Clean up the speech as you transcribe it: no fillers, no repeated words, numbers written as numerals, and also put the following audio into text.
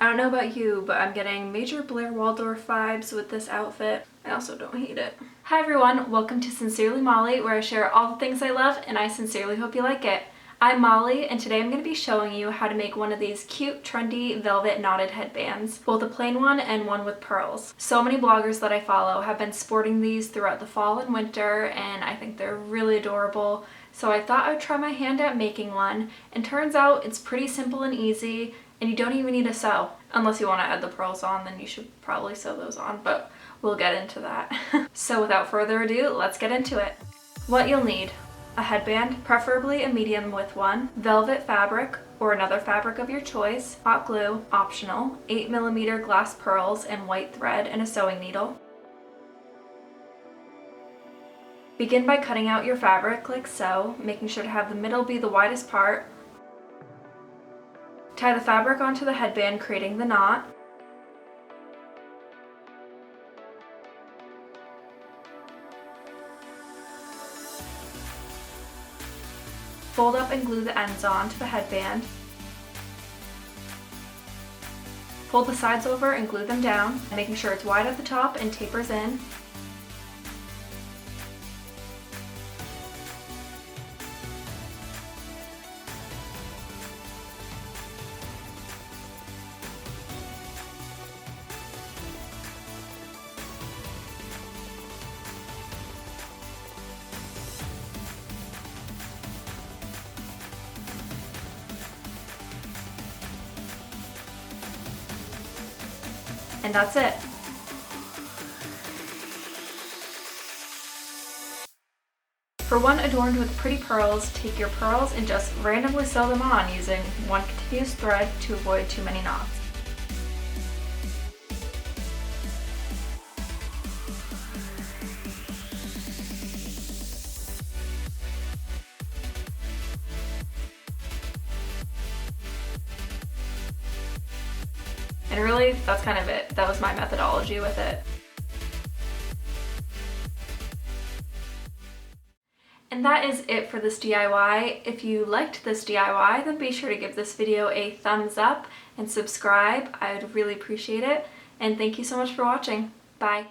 I don't know about you, but I'm getting major Blair Waldorf vibes with this outfit. I also don't hate it. Hi everyone, welcome to Sincerely Molly, where I share all the things I love and I sincerely hope you like it. I'm Molly, and today I'm going to be showing you how to make one of these cute, trendy, velvet knotted headbands. Both a plain one and one with pearls. So many bloggers that I follow have been sporting these throughout the fall and winter, and I think they're really adorable. So I thought I would try my hand at making one, and turns out it's pretty simple and easy, and you don't even need to sew. Unless you want to add the pearls on, then you should probably sew those on, but we'll get into that. So without further ado, let's get into it. What you'll need: a headband, preferably a medium width one, velvet fabric or another fabric of your choice, hot glue, optional, 8mm glass pearls and white thread, and a sewing needle. Begin by cutting out your fabric like so, making sure to have the middle be the widest part. Tie the fabric onto the headband, creating the knot. Fold up and glue the ends onto the headband. Fold the sides over and glue them down, making sure it's wide at the top and tapers in. And that's it. For one adorned with pretty pearls, take your pearls and just randomly sew them on using one continuous thread to avoid too many knots. And really, that's kind of it. That was my methodology with it. And that is it for this DIY. If you liked this DIY, then be sure to give this video a thumbs up and subscribe. I would really appreciate it. And thank you so much for watching. Bye.